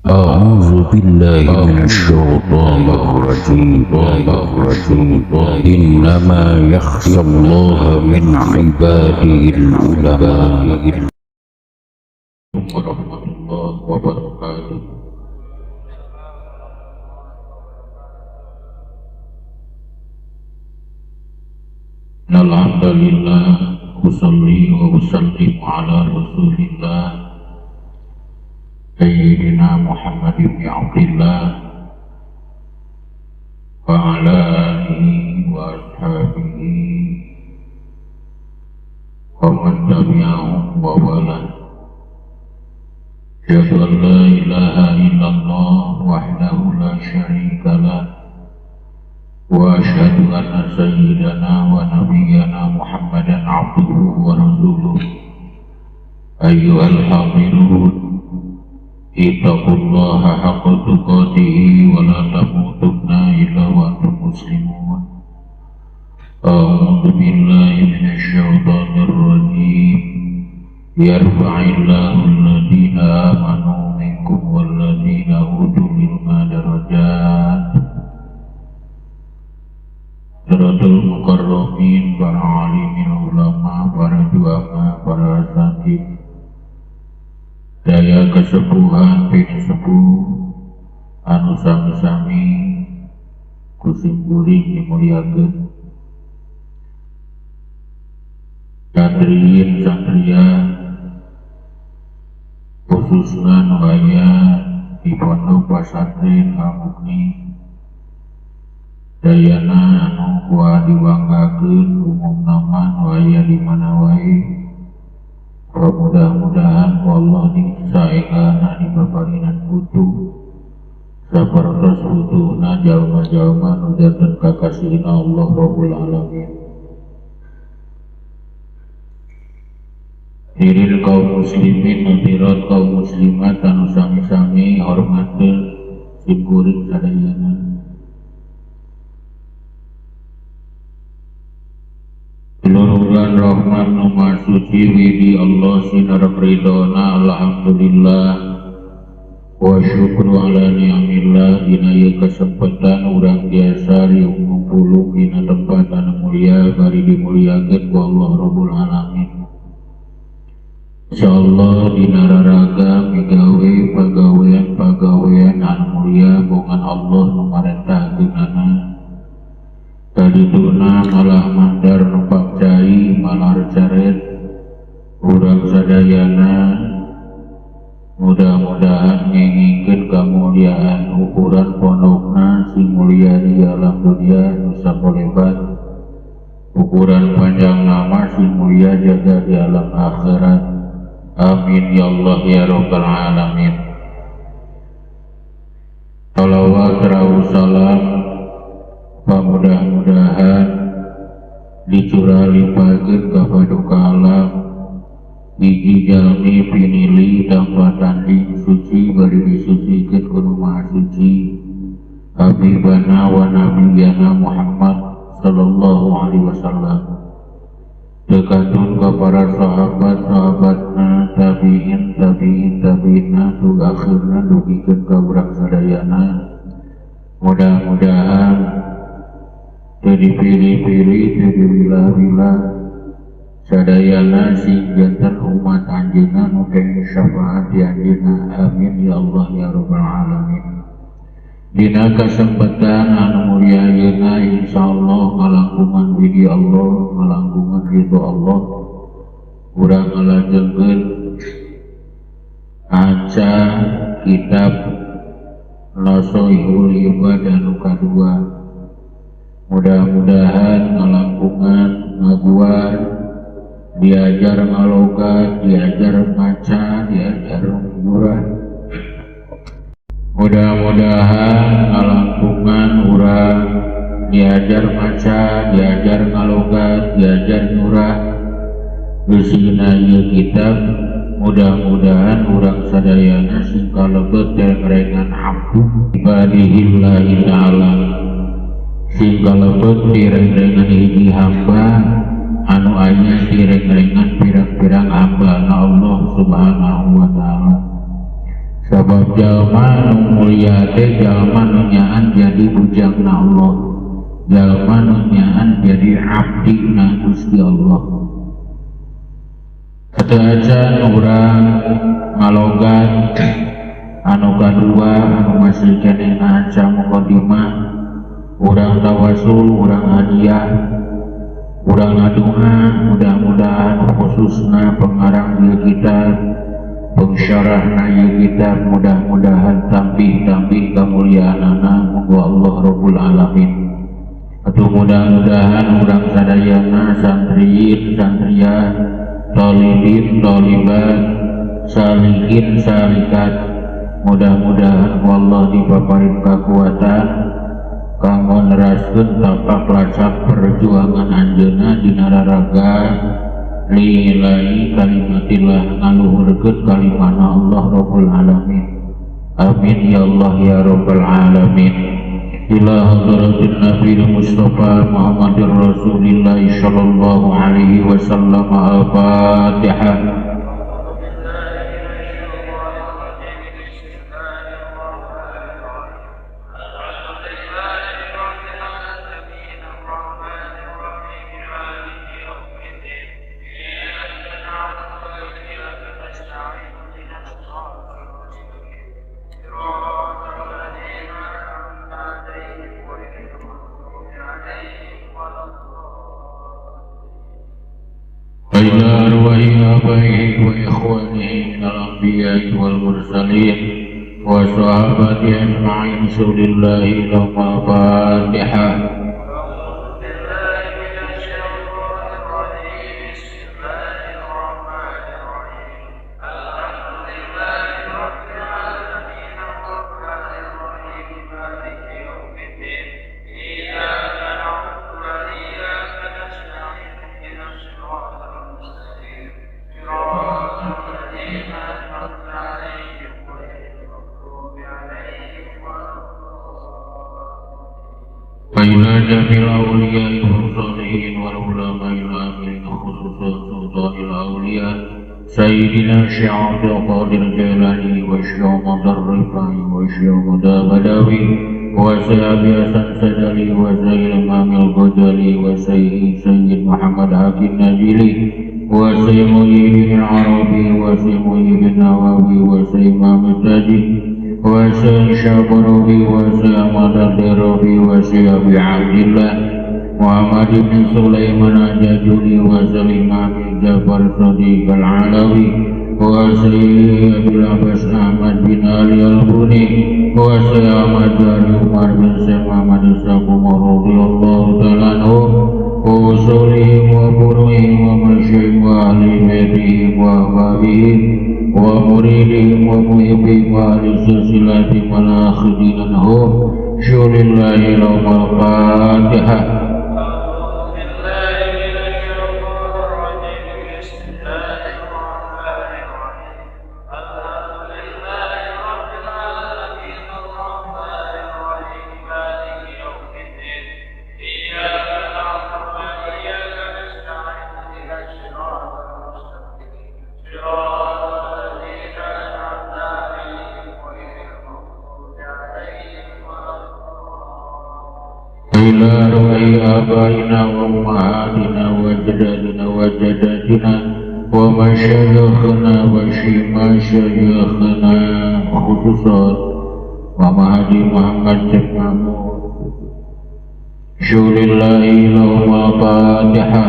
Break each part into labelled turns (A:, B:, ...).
A: أعوذ بالله من الشيطان الرجيم إنما يخشى الله من عباده العلماء. ورحمة الله وبركاته. الحمد لله وصلي وسلم على رسول الله سيدنا محمد بن عبد الله وعلى آله وأصحابه ومن تبعهم ووالاه. أشهد أن لا إله إلا الله وحده لا شريك له وأشهد أن سيدنا ونبينا محمدا عبده ورسوله. أيها الحاضرون اتقوا الله حق تقاته ولا تموتن إلا وأنتم مسلمون. أعوذ بالله من الشيطان الرجيم. يرفع الله الذين آمنوا منكم والذين أوتوا العلم درجات. Siratul mukarramin, para alimin ulama, para juama, para asatid, daya kesepuhan pinusepuh anu sami-sami kusim kuring dimuliakeun, santriin santrian khususna nu aya di pondok pesantren Al-Muqni, dayana anu kuat dibanggakeun umum naman waya di mana wae. Mudah-mudahan Allah disaeana di babarinan putu sapertos putuhna jalma-jalma nu janten kakasihna Allah Rabbul Alamin. Hadirin kaum muslimin hadirat kaum muslimat anu sami-sami hormateun simkuring sadayana. Lururan rahmat nomor suci widi Allah sinar ridona. Alhamdulillah wa syukru ala ni'amillah. Dina kesempatan urang biasa riung puluh dina tempat anu mulia bari dimuliakeun ku Allah Rabbul Alamin. Insyaallah dina raraga migawe pagawean anu mulia bongan Allah nu marentahkeunana. Kadituna malah mandar numpak cai malar caret urang sadayana, mudah-mudahan ngengingkeun kamuliaan ukuran pondokna sing mulia di alam dunia nu sapolebat, ukuran panjang nama sing mulia jaga di alam akhirat. Amin ya Allah ya rabbal alamin. Shalawat rawuh salam mudah-mudahan dicurah limpakeun ka paduka alam hiji jalmi pinili tanpa tanding suci bari disucikeun ku Nu Maha Suci habibana wa nabiyana Muhammad sallallahu alaihi wasallam, dekatun ka para sahabat-sahabatna, tabi'ina tu akhirna dugikeun ka urang sadayana. Mudah-mudahan jadi pilih-pilih, jadi wilah-wilah sadayana sing janten umat anjeunna nu kenging syafaat di anjeunna. Amin ya Allah ya rabbal alamin. Dina kesempatan anu mulia ayeuna insyaallah ngalangkungan widi Allah, ngalangkungan ridho Allah, urang ngalajengeun aca kitab Nasoihul Ibadah nu kadua. Mudah-mudahan ngalangkungan ngaguan, diajar ngalogat, diajar maca, diajar murah. Mudah-mudahan ngalangkungan urang diajar maca, diajar ngalogat, diajar murah. Geusina ieu kitab mudah-mudahan urang sadayana sing kalebet terengan abdu ibadihillahi ta'ala, sing kalebet direng-rengan hiji hamba anu aya direng-rengan pirang-pirang hamba Allah Subhanahu wa ta'ala. Sabab jalma nu mulia teh jalma nu nyaan jadi bujangna Allah, jalma nu nyaan jadi abdina Gusti Allah. Kata acan urang ngalogat anu kadua anu masih kene aca mukadimah, urang tawasul, urang hadiah, urang ngadoa mudah-mudahan khususna pengarang ieu kitab, pensyarahna ieu kitab mudah-mudahan tambih-tambih kamuliaanana muga Allah Rabbul Alamin. Atuh mudah-mudahan urang sadayana santriin santriah, talibin talibat, salikin salikat, mudah-mudahan Allah dipaparin kekuatan kanggo neraskeun tapak lacak perjuangan anjeunna dina raraga lillahi kalimatillah ngaluhurkeun kalimana Allah Rabbul Alamin. Amin ya Allah ya Rabbal Alamin. Ila hadratin Nabi Mustafa Muhammadur Rasulillah sallallahu alaihi wasallam. Al-Fatihah. وإلى أرواح آبائه وإخوانه من الأنبياء والمرسلين وصحابة أجمعين رسول الله لهم الفاتحة. وإلى جميع الأولياء والصالحين والعلماء العاملين خصوصا سلطان الأولياء سيدنا الشيخ عبد القادر الجيلاني والشيخ مدى الرفاعي والشيخ مدى بدوي وسيد أبي حسن سدلي وسيد الإمام الغزالي وسيد محمد حكيم النجيلي وسيد محي بن العربي وسيد محي بن النووي وسيد إمام التاجي وسيد الشعبروي وسيد أحمد الدروي وسيد أبي عبد الله محمد بن سليمان الجاجولي وسيد الإمام جعفر الصديق العلوي وسيد أبي العباس أحمد بن علي البني وسيد أحمد بن عمر بن سيد محمد السقوم رضي الله تعالى عنه وأصولهم وفروعهم ومشايخ وأهل بيتهم وأحبابهم ومريدهم ومحبهم وأهل سلسلتهم والآخذين عنهم شؤون الله لهم الفاتحة. إلى أرواح آبائنا وأمهاتنا وأجدادنا وجداتنا ومشايخنا ومشايخنا خصوصا ومهدي محمد شيخ محمود شؤون الله لهم الفاتحة.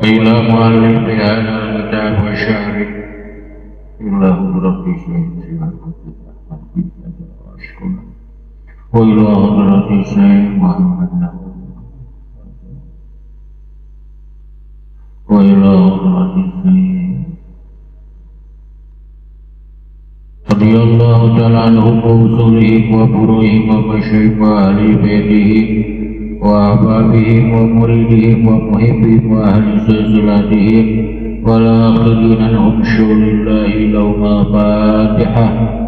A: إلى مؤلف هذا الكتاب وشارك إلى حضرة شيخ وإلى حضرة شيخ محمد نبوي وإلى حضرة شيخ رضي الله تعالى ta'ala anhum wa usulihim wa furu'ihim wa masyayikh wa ahli baitihim wa ahbabihim wa muridihim wa muhibbihim wa ahli silsilatihim wa la akhirin anhum syulillahi lahum al-fatihah.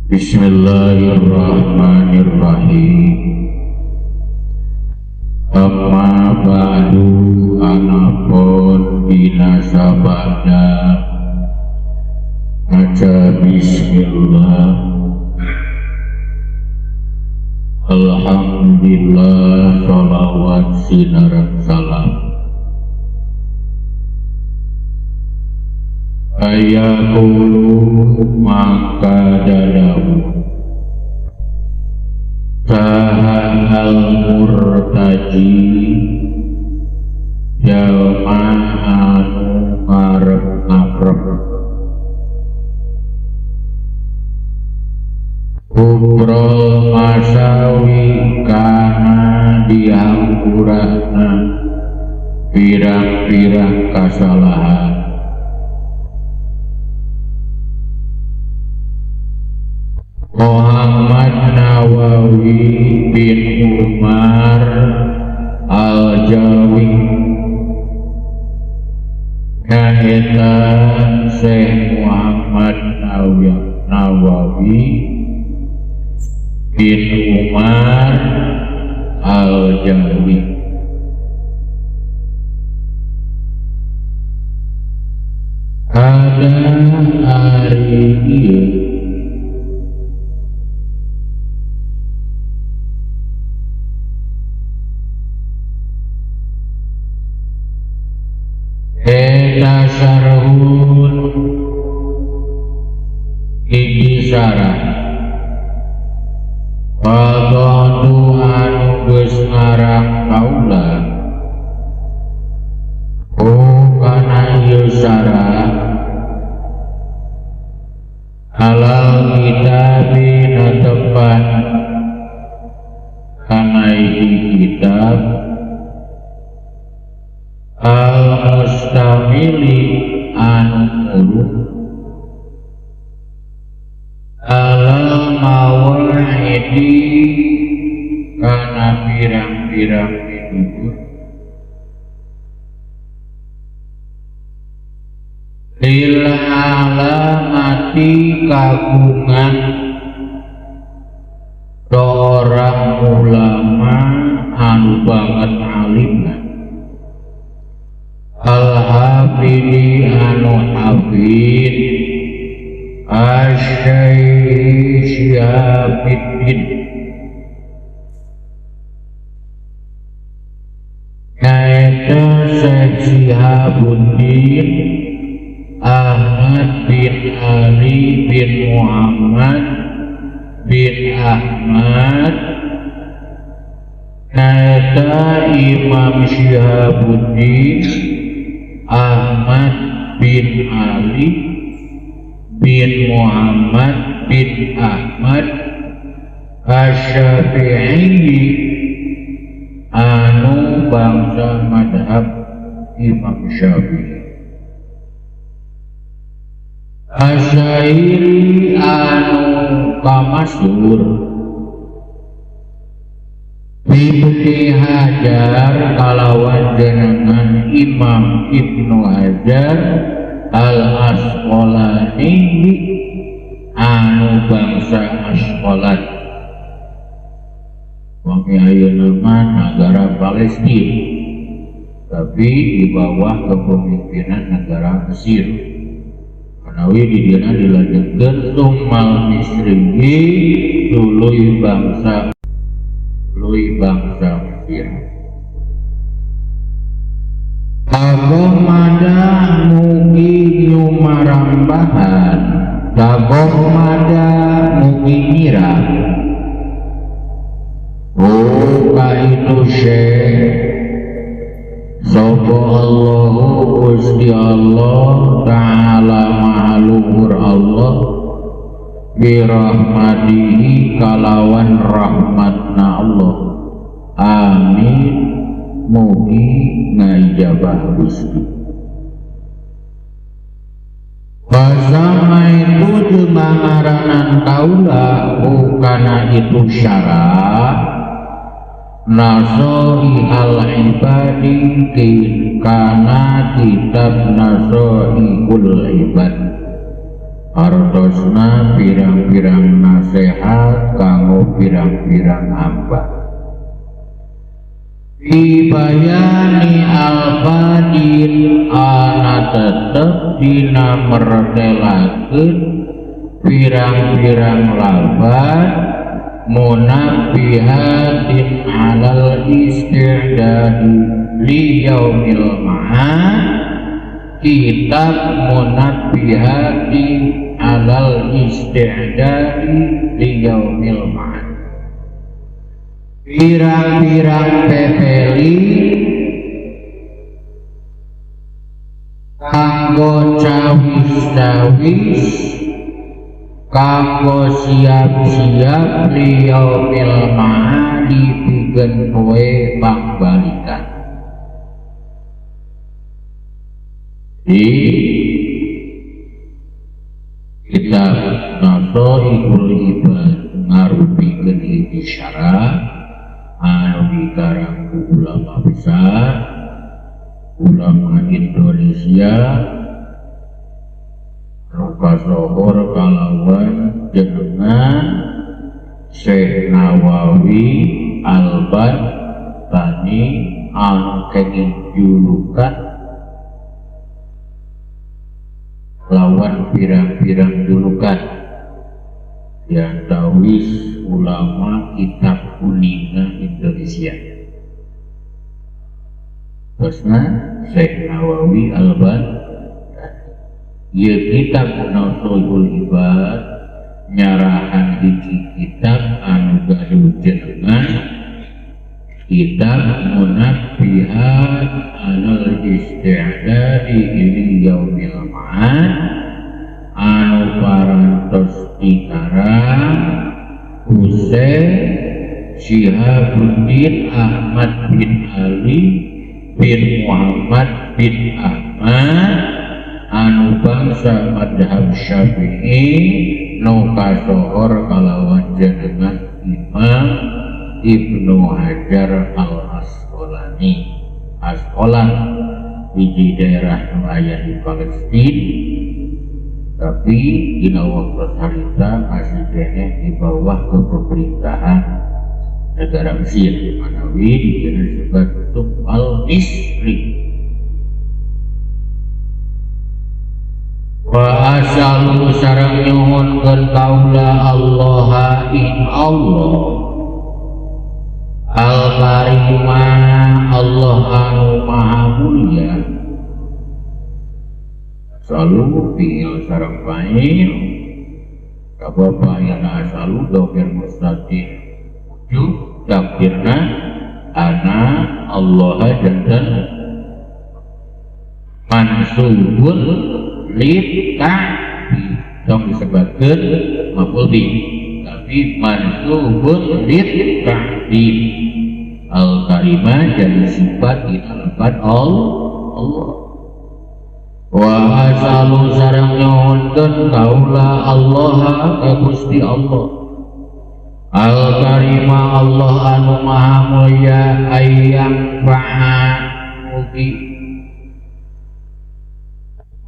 A: Bismillahirrahmanirrahim. Amma ba'du anapun binasabada maca bismillah. Alhamdulillah, sholawat sinaran salam ayakulu maka dadamu sahal murtaji jalma anu ngarep-ngarep kubrol masawi kana dihampurana pirang-pirang kasalahan Muhammad Nawawi bin Umar Al-Jawi Nyaeta Syekh Muhammad Nawawi bin Umar Al-Jawi ada hari ini Eta sarhun iki sarah Wadonu anu geus ngarang kaula kana ieu sarah halal kitabi natepan kana iki kitab al-mustamili anu mulu al-mawahidi kana pirang-pirang hidup lil alamati kagungan orang ulama anu banget alimna al-hafidhi anu hafid asy-syaikh Syihabuddin nyaeta Syekh Syihabuddin Ahmad bin Ali bin Muhammad bin Ahmad nyaeta Imam Syihabuddin Ahmad bin Ali bin Muhammad bin Ahmad Asy-Syafi'i anu bangsa madhab Imam Syafi'i Asyairi anu kamasyhur Ibnu Hajar kalawan jenengan Imam Ibnu Hajar Al-Asqalani anu bangsa Asqalan wangi ayeuna mah negara Palestina tapi di bawah kepemimpinan negara Mesir menawi di dina dilanjutkeun summal misrihi tuluy bangsa Mesir Tagomada mugi nyumarambahan Tagomada mugi nyirah sapa Allahu Gusti Allah Ta'ala maha luhur Allah birahmatihi kalawan rahmatna Allah. Amin. Mugi ngajabah Gusti. Basama itu jemangaranan kaula bukana itu syarat nasoi al ibadi kana kitab nasoi kul ibad artosna pirang-pirang nasihat kanggo pirang-pirang hamba dibayani al-fadil ana tetep dina mertelakeun pirang-pirang labat munabihatin alal isti'dadi li yaumil ma'ad kitab munabihati alal isti'dadi li yaumil ma'ad pirang-pirang pepeli kanggo cawis-cawis kanggo siap-siap liyaumil ma'adi pikeun poe pangbalikan. Di kitab Nasoihul Ibad ngarupikeun hiji syarat anu dikarang ku ulama besar, ulama Indonesia, kasohor kalawan jenengan Syekh Nawawi Al-Albani anu kenging julukan lawan pirang-pirang julukan yang tawis ulama kitab kuningna Indonesia. Terusna Syekh Nawawi Al-Albani ieu kitab Nasoihul Ibad nyarahan hiji kitab anu gaduh jenengan kitab Munabbihat alal isti'dadi li yaumil ma'ad anu parantos dikarang Husain Syihabuddin Ahmad bin Ali bin Muhammad bin Ahmad anu bangsa madhab Syafi'i nu kasohor kalawan jenengan Imam Ibnu Hajar Al-Asqalani. Asqalan di daerah nu aya di Palestina, tapi dina waktu harita masih kene di bawah kepemerintahan negara Mesir, manawi dikenal sebagai Al-Misri. Wa asalu sareng nyuhunkeun kaula Allah ing Allah Al-Karimah Allah anu maha mulia selalu fi'il sareng fa'il kabapa yana asalu domir mustaqim wujud takdirna ana Allah jantan mansubun lita'bi dong disebutkan maf'ul bih tapi mansubun lita'bi al-karimah jadi sifat lafaz Allah wa asalu sareng nyuhunkeun kaula Allah ka Gusti Allah al-karimah Allah anu maha mulia ayyam fa'an mugi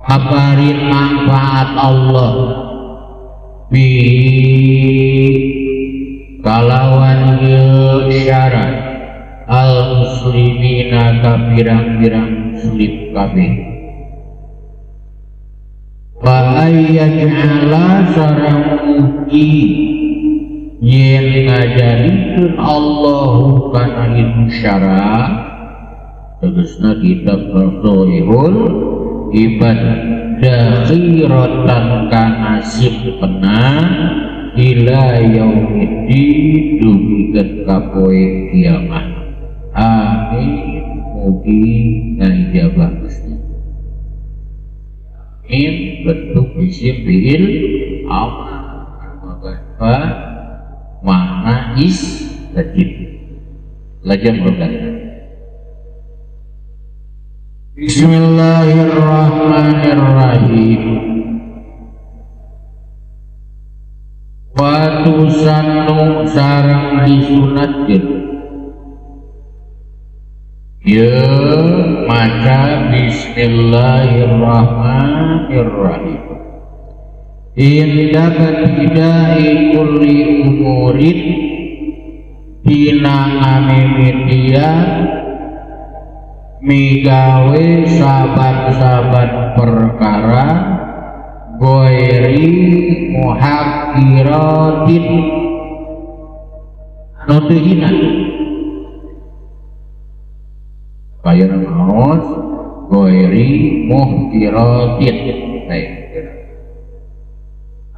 A: kabarin manfaat Allah bi kalawan syarat al muslimina ka pirang-pirang muslim kabeh wa ayyaj'ala sareng mugi yen ngajadikeun Allahu kana itu syarat tegasna kitab Nasoihul Ibad dakhiratan kana sipena ila yaumiddi dugikeun ka poe kiamat Amin mugi ngajabah Gusti. Amin bentuk isim fiil amar maka mana is tajib lajang berkata Bismillahirrahmanirrahim. Watu sanu sarang disunatkeun ya maca Bismillahirrahmanirrahim. Inda ketidai kulli umurin dina amimitian migawe sabat-sabat perkara goiri muhakiratin anu teu hina kaya maos goiri muhakiratin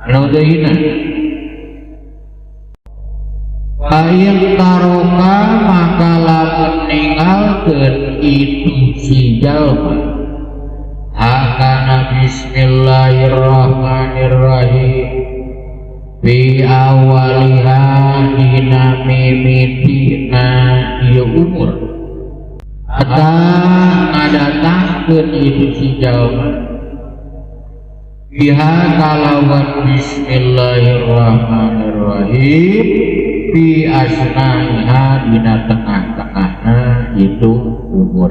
A: anu teu hina. Baik taroka maka lamun ninggalkeun itu si jalma hakana Bismillahirrahmanirrahim bi awaliha dina mimitina ieu umur ata ngadatangkeun itu si jalma biha kalawan Bismillahirrahmanirrahim fi asnaha dina tengah-tengahna itu umur.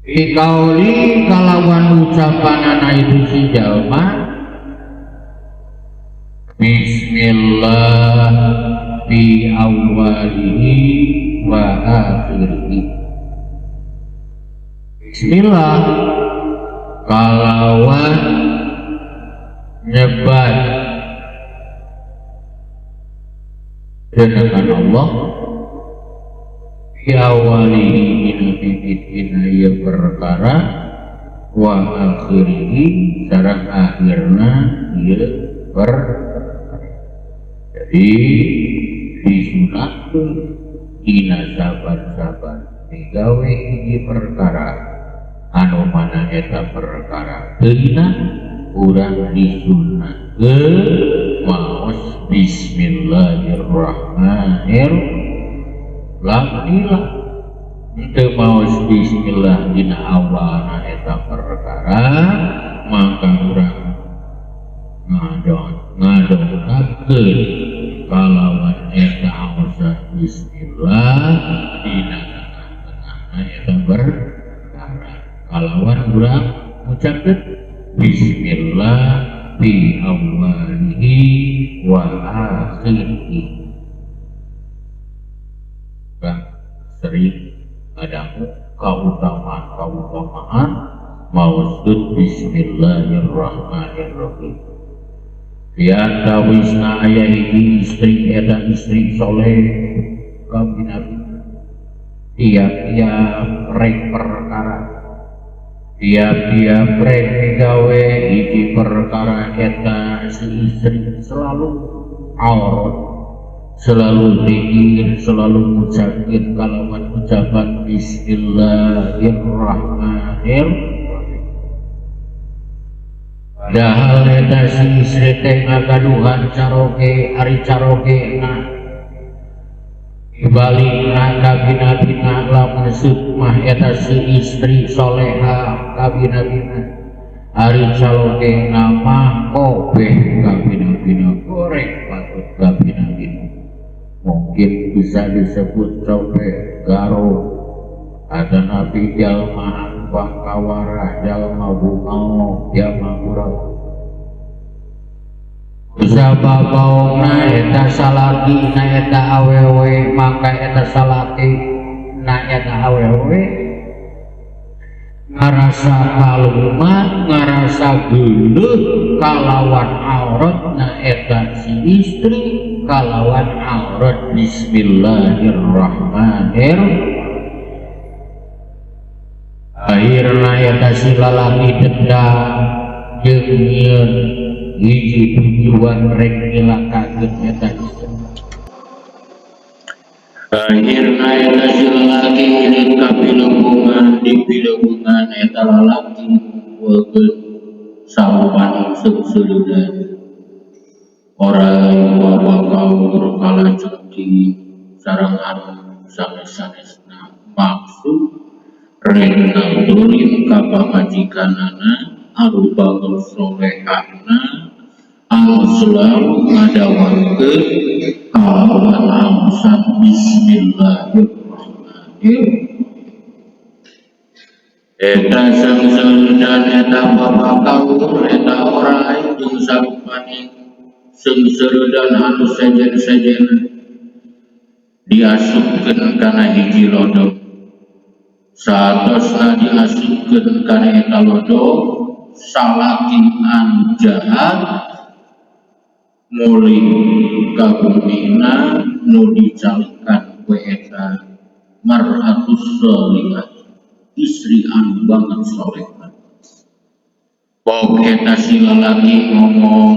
A: Fi kauli kalawan ucapanana itu si jalma Bismillah fi awalihi wa akhirihi. Bismillah kalawan nyebat dengan Allah fi awalihi ina ieu perkara wa akhirihi sareng akhirna ieu perkara. Jadi disunatkeun dina saban-saban digawe hiji perkara anu mana eta perkara teuina urang disunatkeun maos Bismillahirrahmanirrahim. Lamunilah henteu maos bismillah dina awalna eta perkara maka urang ngadongkeun kalawan eta maos bismillah dina tengah-tengahna eta perkara kalawan urang ngucapkeun bismillah fi awalihi wa akhirihi. Kan sering adamu kautamaan mausud bismillahirrahmanirrahim. Biar tawisna ayah ini istri eta istri soleh kabinabi tiap-tiap rek perkara tiap-tiap rek gawe iki perkara eta si istri selalu aurat selalu zikir selalu ngucapkeun kalawan ucapan bismillahirrahmanirrahim. Padahal eta si istri teh ngagaduhan caroge ari caroge na dibalik kabina-bina lamun sukmah eta si istri soleha kabina-bina ari caloge nama kobeh kabina-bina goreng patut kabina-bina mungkin bisa disebut cobe garo ada nabi jalma bangkawarah jalma bungau jalma murah bisa babauna eta salaki na eta awewe maka eta salaki na eta awewe ngarasa kalumat ngarasa geuleuh kalawan aurat na eta si istri kalawan aurat bismillahirrahmanirrahim. Akhirna eta si lalaki dendam jeung nyieun hiji tujuan rek ngilakakeun eta istri akhirna eta si lalaki irit ka pilebungan di pilebungan eta lalaki ngumpulkeun sarupan seuseureun orai wabakaur kalajeng di sareng anu sanes-sanesna maksud rek nalulin ka pamajikanana arupa solehahna anu selalu ngadawakeun kalawan amsan bismillahirrahmanirrahim. Eta sengseureun eta babakaur eta orai jeung sarupaning sengseureun anu sejen-sejenna diasupkeun kana hiji lodok. Saatosna diasupkeun kana eta lodok, salaki anu jahat muli ka bumina nu dicalikan ku eta mar'atus sholihah, istri anu banget solehah. Pok eta si lalaki ngomong,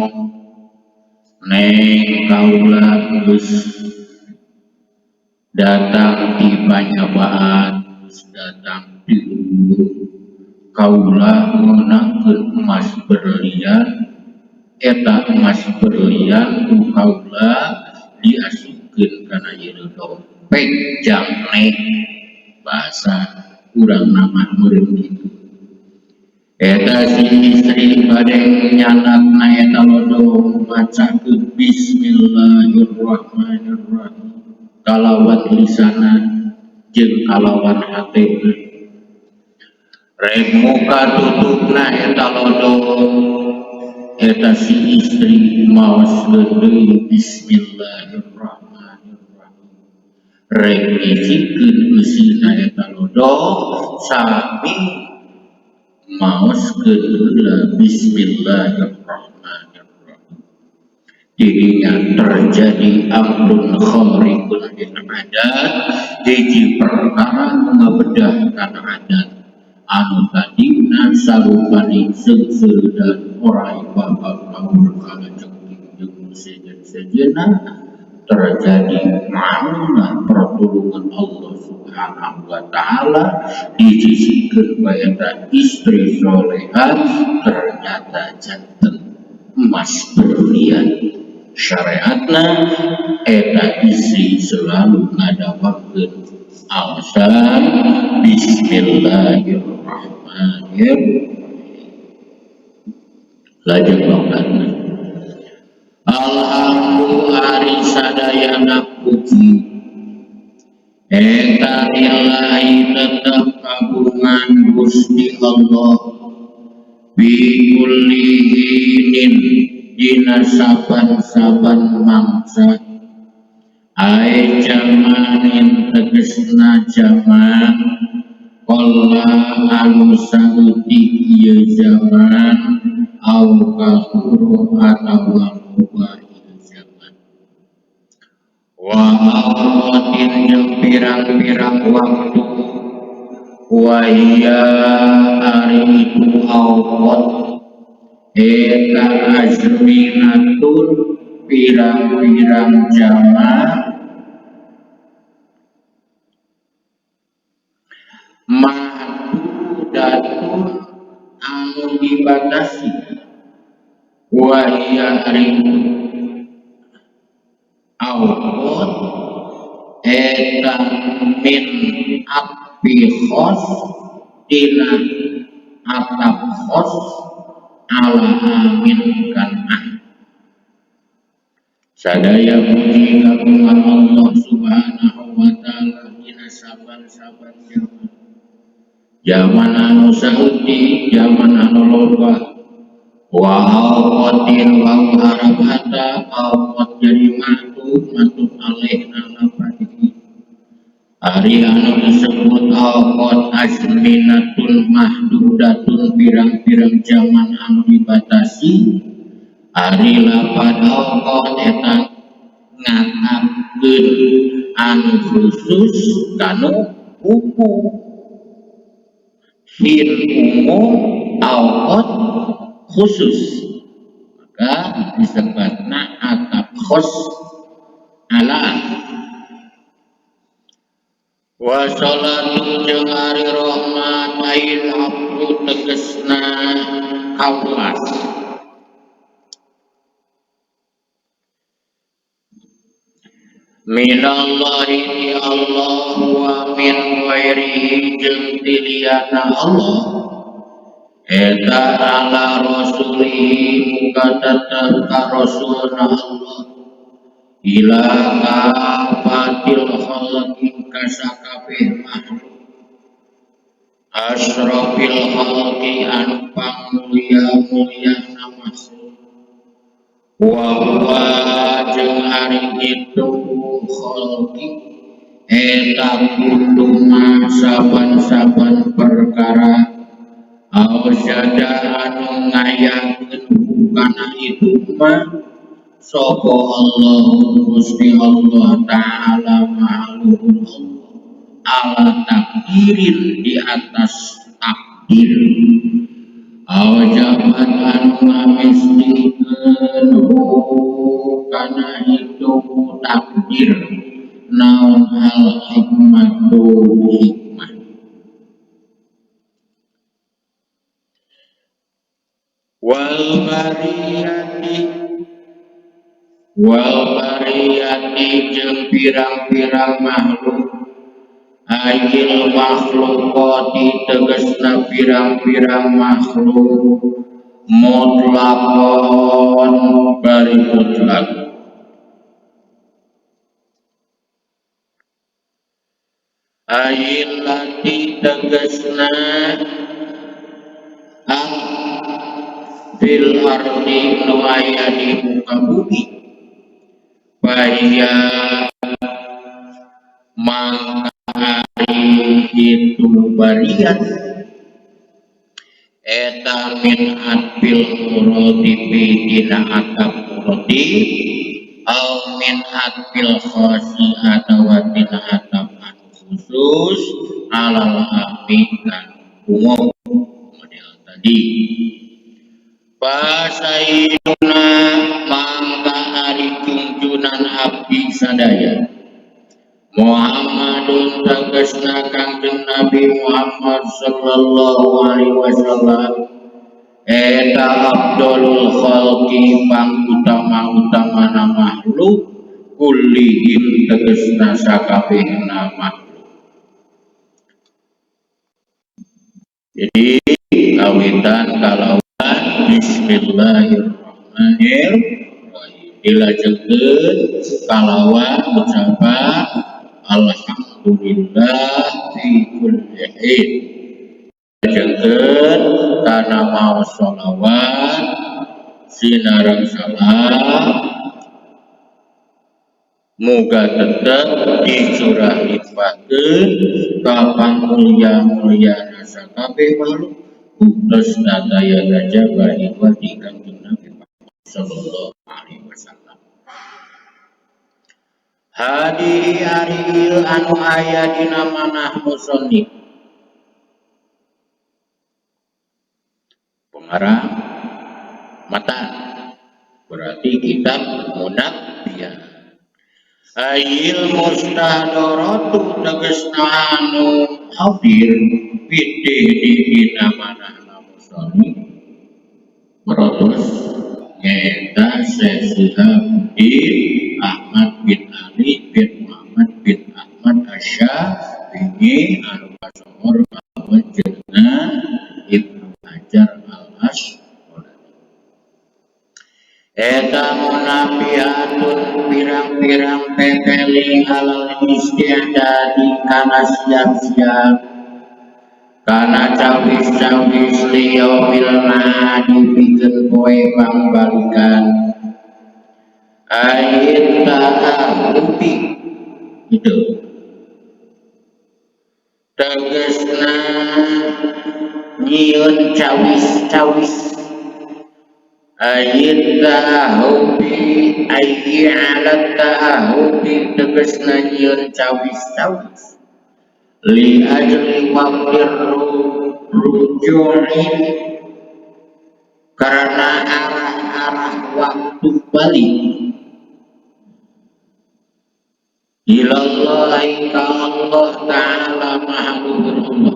A: neng kaula geus datang di panyabaan, geus datang di uluh. Kaula ngeunakeun emas berlian, eta emas berlian ku kaula diasupkeun kana ieu dompet jamne, bahasa urang nama meureun kitu. Eta si istri bade nyanakna eta lodong macakeun bismillahirrahmanirrahim kalawan lisanan jeung kalawan hatena. Rek muka tutupna eta lodong, eta si istri maos deui bismillahirrahmanirrahim. Rek ngicikeun eusina eta lodong sami maoskeun heula bismillahirrahmanirrahim. Dirinya terjadi amrun khariqun lil adat, hiji perkara ngabedah kana adat anu tadina sarupaning seungseureun orai babakaur kalajeng jeung sejen-sejenna terjadi manuna pertulungan Allah Subhanahu wa taala dijisikeun ku eta istri solehah ternyata janten emas berlian. Syariatna eta istri selalu ngadawakeun alasan bismillahirrahmanirrahim. Lajeng bangkatna alhamdulillah ari sadayana puji eta lillahi tetep kagungan Gusti Allah bi kulli hinin dina saban-saban mangsa ai jamanin tegesna zaman qalla anu sauti ieu zaman au kahuru atawa loba ieu zaman wa awatin jeung pirang-pirang waktu wa hiya ari itu awat eta azminatun pirang-pirang zaman mahdudatun anu dibatasi wa hiya rindu awat eta min api khos dina atap khos ala amin kanah. Sadaya puji kagungan Allah Subhanahu wa taala dina saban-saban zaman. Zaman anu saeutik, zaman anu loba. Wa awatin wa harabata awat jadi matut alaihna lapadihi. Ari anu disebut awat azminatul mahdudatun pirang-pirang zaman anu dibatasi. Ari lapad awat eta ngatapkeun anu khusus kanu umum. Hin umum awat khusus, maka disebutna atap khos ala Wassalatu jeung ari rahmat ain abdu tegesna kawas minallahi ti Allah wa min ghairihi jeung tiliyana Allah eta ala rasulihi muga tetep ka rasulna Allah ila kafatil khalqi kasakabeh makhluk asrofil khalqi anu pangmulia-muliana makhluk wa huwa jeung ari itu khalqi eta kulluma saban-saban perkara awsada anu ngayakeun kana itu mah sapa Allah Gusti Allah Ta'ala ma'luhun Allah ala takdirin di atas takdir awajabat anu ngamestikeun kana itu takdir naon al hikmatu hikmah wal bariyati jeung pirang-pirang makhluk ayil makhlukati tegesna pirang-pirang makhluk mutlaqon bari mutlak ayil lati tegesna fil ardi nu aya di muka bumi Bahaya mangkari itu barian eta min atbil muradibi dina atap muradib au min atbil khosi atawa dina atap anu khusus alal amikan umum model tadi Pasaiduna mangka ari junjunan abdi sadaya Muhammadun tegasna Kangjeng Nabi Muhammad sallallahu alaihi wasallam eta afdalul khalqi pangutama-utamana makhluk kullihim tegasna sakabehna makhluk. Jadi kawitan kalau Bismillahirrahmanirrahim. Dilajenkeun kalawan ucapan alhamdulillah fi kulli hin. Dilajenkeun kana maos sholawat sinareng salam muga tetep dicurahipkeun ka pangmulia-muliana sakabeh makhluk Utus daya gajah bagi wadi Kangjeng Nabi Muhammad sallallahu alaihi wasallam. Hadi aril anu aya dina manah musannif. Pengarang matan berarti kitab Munabbiyah. Ayil mustahdaratu tegesna anu hadir bidih dina manahna musannif Protos nyata Syekh Shihabuddin Ahmad bin Ali bin Muhammad bin Ahmad Asy-Syafi'i anu kasohor kalawan jenengan Ibnu Hajar al-Asqalani. Eta munafiatun pirang-pirang teteling halal istiadadi kana siap-siap kana cawis-cawis liyaumil ma'adi pikeun poe pangbalikan ait ta'ahuti itu tegesna nyieun cawis-cawis ait ta'ahuti ayyi alat ta'ahuti tegesna nyieun cawis-cawis li ajli waqtir ruju'i karena arah-arah waktu balik ilallah Walaika Allah Ta'ala maha luhur Allah.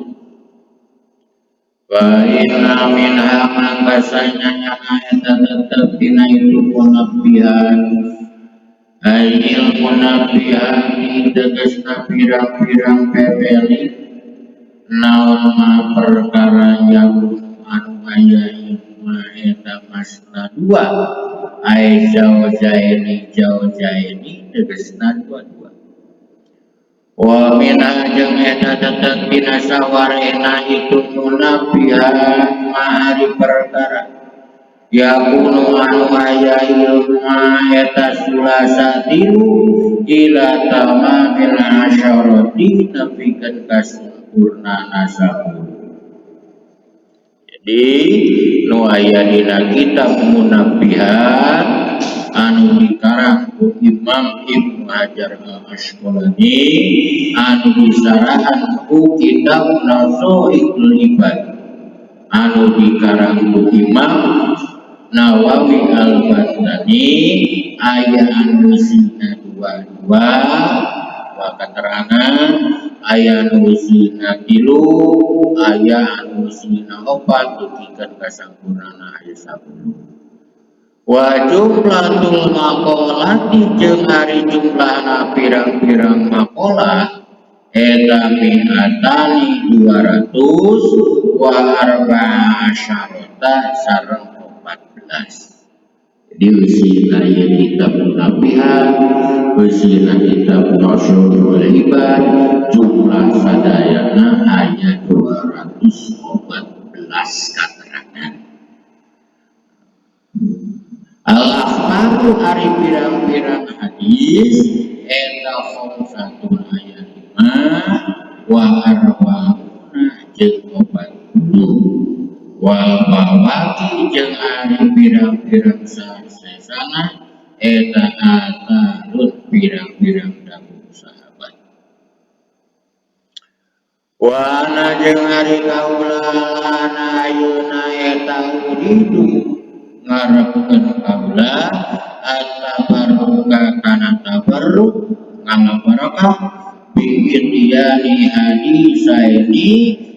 A: Wa inna minha makasanya yang ayat tetap dina itu munabihan ayil munabihan tegesna pirang-pirang pepeli naon ma perkara yang anu aya ilmu eta masna dua ai jauh-jaini tegesna dua-dua. Wa minha jeung eta tetep dina sawarena itu munabihan mahari perkara ya kuno anu aya ilmu eta sulasatilu ila tamamil asyarati nepikeun ka sempurnana 10. Jadi nu aya dina kitab munabihan anu dikarang ku Imam Ibnu Hajar al-Asqalani anu disarahan ku kitab Nasaihul Ibad anu dikarang ku Imam Nawawi al-Baghdadi aya anu sina dua-dua wa keterangan aya anu sina 3 aya anu sina 4 dukikeun ka sampurnana aya 10. Wa jumlatul maqalati jeung ari jumlahna pirang-pirang maqalah eta mi'atani 200 wa arba'asyarata sareng 14. Jadi usina ieu kitab munabihan usina kitab Nasaihul Ibad jumlah sadayana aya 214 katerangan. Al-akhbaru ari pirang-pirang hadis eta khamsatun ayat 5 wa arba'una jeung 40 wal bawaki jeung ari pirang-pirang sasana eta atarun pirang-pirang dahulu sahabat. Wa ana jeung ari kaulana ayeuna eta uridu ngarepkeun kaula at-tabarruka kana tabarruk ngama barakah bi'tiyani hadisaini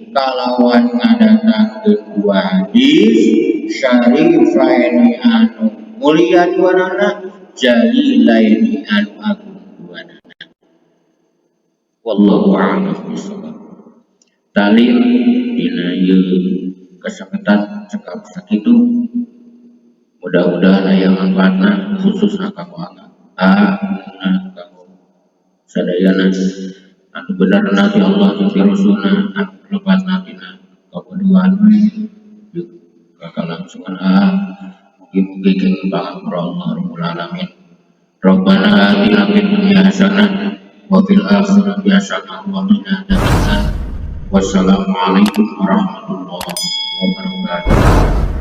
A: kalawan ngadatangkeun dua hadis syarifaini anu mulia duanana jalilaini anu agung duanana. Wallahu a'lam bishawab. Talim dina ieu kasametan cekap sakitu mudah-mudahan aya manfaatna khususna kanggo anak kanggo sadayana anu benerna ti Allah jeung ti Rasulna anu lebetna tina kapaduan kakalangsungan mugi-mugi kenging pangapura Allah rabbul alamin. Rabbana atina fid dunya hasanah wa fil akhirati hasanah wa qina adzabannar. Wassalamualaikum warahmatullahi wabarakatuh.